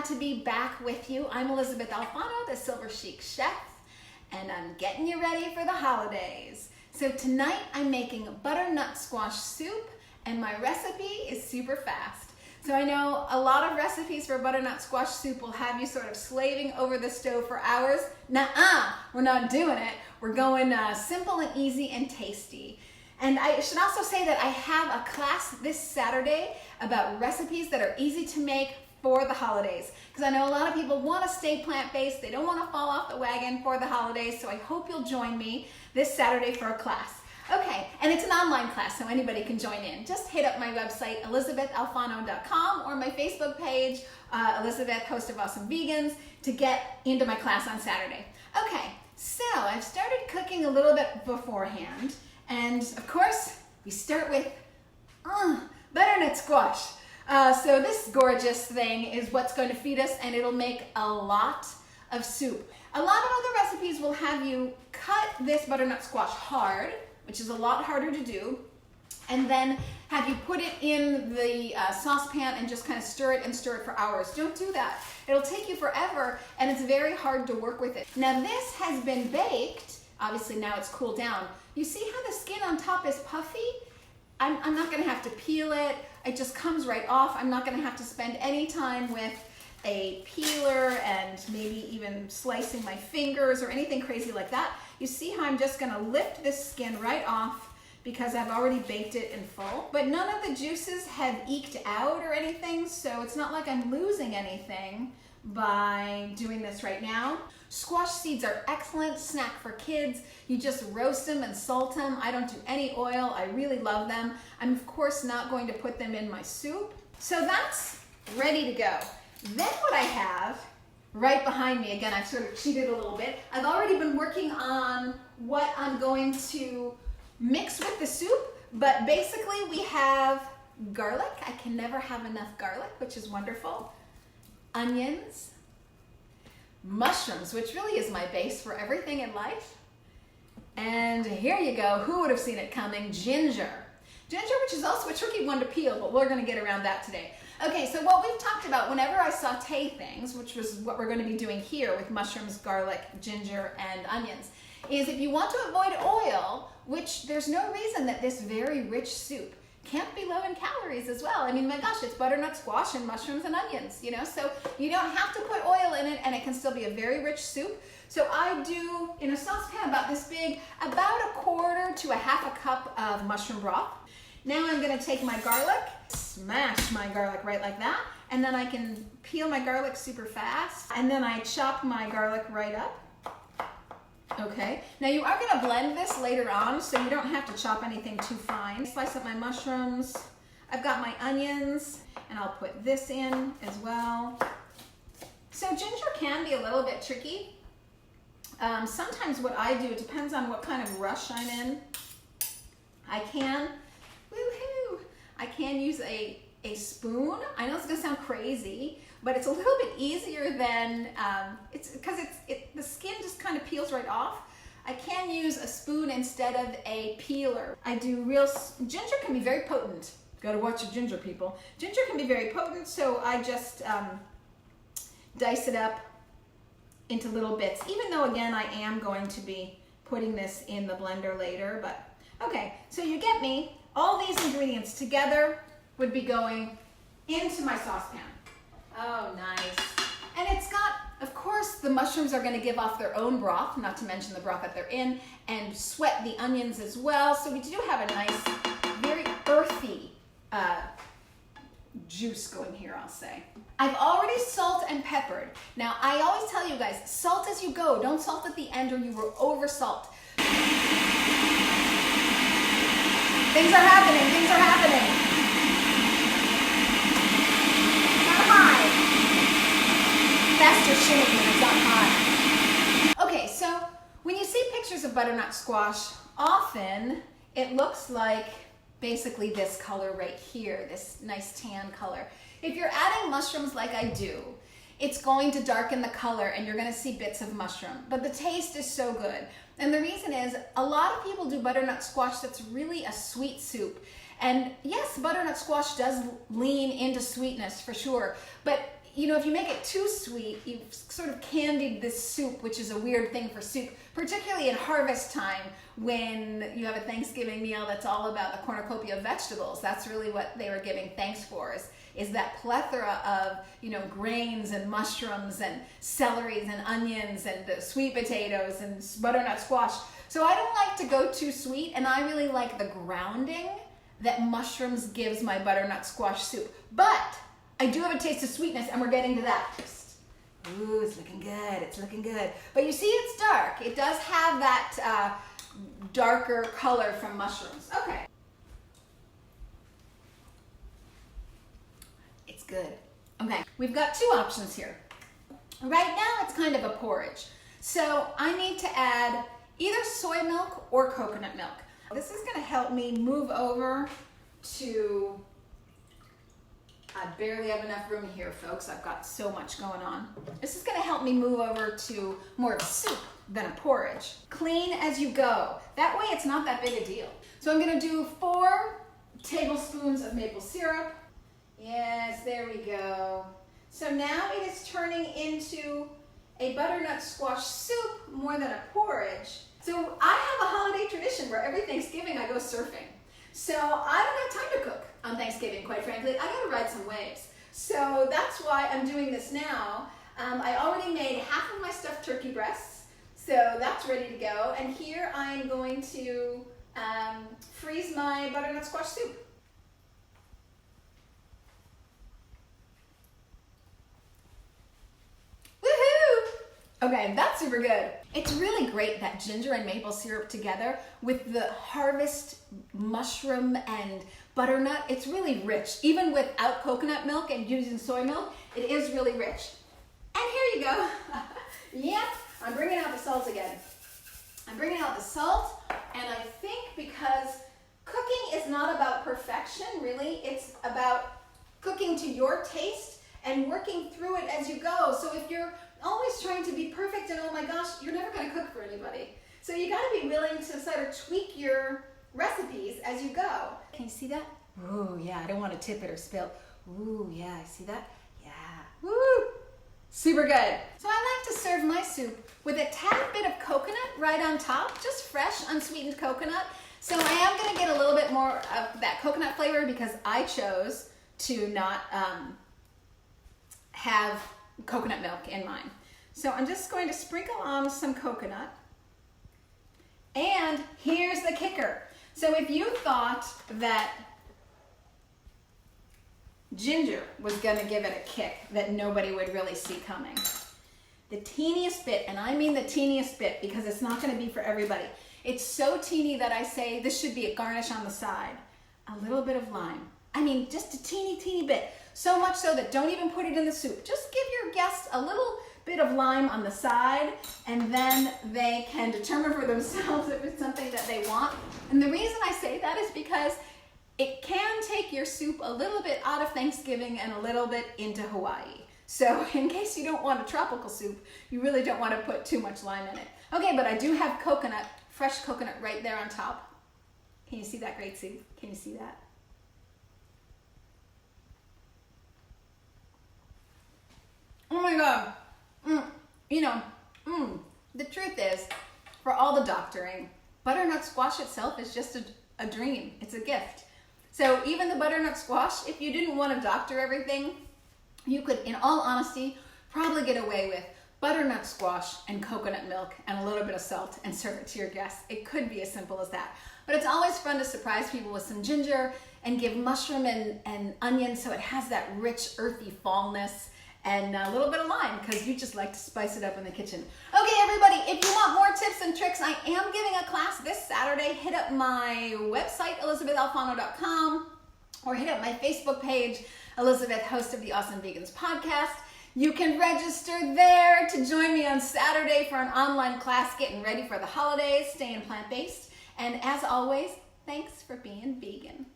to be back with you. I'm Elizabeth Alfano, the Silver Chic Chef, and I'm getting you ready for the holidays. So tonight I'm making butternut squash soup, and my recipe is super fast. So I know a lot of recipes for butternut squash soup will have you sort of slaving over the stove for hours. Nuh-uh, we're not doing it. We're going simple and easy and tasty. And I should also say that I have a class this Saturday about recipes that are easy to make for the holidays. Because I know a lot of people want to stay plant-based. They don't want to fall off the wagon for the holidays. So I hope you'll join me this Saturday for a class. Okay, and it's an online class, so anybody can join in. Just hit up my website, elizabethalfano.com, or my Facebook page, Elizabeth, Host of Awesome Vegans, to get into my class on Saturday. Okay, so I've started cooking a little bit beforehand, and of course, we start with butternut squash. So this gorgeous thing is what's going to feed us, and it'll make a lot of soup. A lot of other recipes will have you cut this butternut squash hard, which is a lot harder to do, and then have you put it in the saucepan and just kind of stir it for hours. Don't do that. It'll take you forever, and it's very hard to work with it. Now this has been baked. Obviously now it's cooled down. You see how the skin on top is puffy? I'm not gonna have to peel it. It just comes right off. I'm not gonna have to spend any time with a peeler and maybe even slicing my fingers or anything crazy like that. You see how I'm just gonna lift this skin right off because I've already baked it in full. But none of the juices have eked out or anything, so it's not like I'm losing anything by doing this right now. Squash seeds are excellent snack for kids. You just roast them and salt them. I don't do any oil. I really love them. I'm of course not going to put them in my soup. So that's ready to go. Then what I have right behind me, again, I've sort of cheated a little bit. I've already been working on what I'm going to mix with the soup, but basically we have garlic. I can never have enough garlic, which is wonderful. Onions, mushrooms, which really is my base for everything in life. And here you go, who would have seen it coming? Ginger. Ginger, which is also a tricky one to peel, but we're gonna get around that today. Okay, so what we've talked about whenever I saute things, which was what we're gonna be doing here with mushrooms, garlic, ginger, and onions, is if you want to avoid oil, which there's no reason that this very rich soup can't be low in calories as well. I mean, my gosh, it's butternut squash and mushrooms and onions, you know? So you don't have to put oil in it and it can still be a very rich soup. So I do, in a saucepan about this big, about a quarter to a half a cup of mushroom broth. Now I'm gonna take my garlic, smash my garlic right like that, and then I can peel my garlic super fast, and then I chop my garlic right up. Okay, now you are gonna blend this later on, so you don't have to chop anything too fine. Slice up my mushrooms. I've got my onions, and I'll put this in as well. So ginger can be a little bit tricky. Sometimes what I do, it depends on what kind of rush I'm in. I can use a spoon. I know it's gonna sound crazy, but it's a little bit easier than, it's because the skin just kind of peels right off. I can use a spoon instead of a peeler. Ginger can be very potent. Gotta watch your ginger, people. Ginger can be very potent, so I just dice it up into little bits, even though again, I am going to be putting this in the blender later, but okay, so you get me. All these ingredients together would be going into my saucepan. Oh, nice. And it's got, of course, the mushrooms are gonna give off their own broth, not to mention the broth that they're in, and sweat the onions as well. So we do have a nice, very earthy juice going here, I'll say. I've already salt and peppered. Now, I always tell you guys, salt as you go. Don't salt at the end or you will over salt. Things are happening, things are happening. Not high. Faster shimmy when it's not hot. Okay, so when you see pictures of butternut squash, often it looks like basically this color right here, this nice tan color. If you're adding mushrooms like I do, it's going to darken the color and you're gonna see bits of mushroom, but the taste is so good. And the reason is a lot of people do butternut squash that's really a sweet soup. And yes, butternut squash does lean into sweetness for sure, but if you make it too sweet, you've sort of candied this soup, which is a weird thing for soup, particularly in harvest time when you have a Thanksgiving meal that's all about the cornucopia of vegetables. That's really what they were giving thanks for, is that plethora of, grains and mushrooms and celeries and onions and sweet potatoes and butternut squash. So I don't like to go too sweet, and I really like the grounding that mushrooms gives my butternut squash soup. But I do have a taste of sweetness, and we're getting to that. Ooh, it's looking good. It's looking good. But you see, it's dark. It does have that darker color from mushrooms. Okay. It's good. Okay, we've got two options here. Right now, it's kind of a porridge. So I need to add either soy milk or coconut milk. This is going to help me move over to... I barely have enough room here, folks. I've got so much going on. This is going to help me move over to more of a soup than a porridge. Clean as you go. That way it's not that big a deal. So I'm going to do 4 tablespoons of maple syrup. Yes, there we go. So now it is turning into a butternut squash soup more than a porridge. So I have a holiday tradition where every Thanksgiving I go surfing. So I don't have time to cook on Thanksgiving, quite frankly. I gotta ride some waves. So that's why I'm doing this now. I already made half of my stuffed turkey breasts, so that's ready to go. And here I'm going to freeze my butternut squash soup. Okay, that's super good. It's really great, that ginger and maple syrup together with the harvest mushroom and butternut. It's really rich. Even without coconut milk and using soy milk, it is really rich. And here you go. Yep, I'm bringing out the salt again. I'm bringing out the salt, and I think because cooking is not about perfection, really. It's about cooking to your taste and working through it as you go. So if you're always trying to be perfect and oh my gosh, you're never going to cook for anybody. So you got to be willing to sort of tweak your recipes as you go. Can you see that? Ooh, yeah, I don't want to tip it or spill. Ooh, yeah, see that? Yeah. Woo! Super good. So I like to serve my soup with a tad bit of coconut right on top, just fresh, unsweetened coconut. So I am going to get a little bit more of that coconut flavor because I chose to not have coconut milk in mine. So I'm just going to sprinkle on some coconut. And here's the kicker. So if you thought that ginger was going to give it a kick that nobody would really see coming, the teeniest bit, and I mean the teeniest bit because it's not going to be for everybody. It's so teeny that I say this should be a garnish on the side. A little bit of lime. I mean, just a teeny bit. So much so that don't even put it in the soup. Just give your guests a little bit of lime on the side, and then they can determine for themselves if it's something that they want. And the reason I say that is because it can take your soup a little bit out of Thanksgiving and a little bit into Hawaii. So in case you don't want a tropical soup, you really don't want to put too much lime in it. Okay, but I do have coconut, fresh coconut right there on top. Can you see that great soup? Can you see that? Oh my God. The truth is, for all the doctoring, butternut squash itself is just a dream. It's a gift. So even the butternut squash, if you didn't want to doctor everything, you could, in all honesty, probably get away with butternut squash and coconut milk and a little bit of salt and serve it to your guests. It could be as simple as that. But it's always fun to surprise people with some ginger and give mushroom and onion so it has that rich, earthy fallness. And a little bit of lime, because you just like to spice it up in the kitchen. Okay, everybody, if you want more tips and tricks, I am giving a class this Saturday. Hit up my website, elizabethalfano.com, or hit up my Facebook page, Elizabeth, host of the Awesome Vegans podcast. You can register there to join me on Saturday for an online class getting ready for the holidays, staying plant-based. And as always, thanks for being vegan.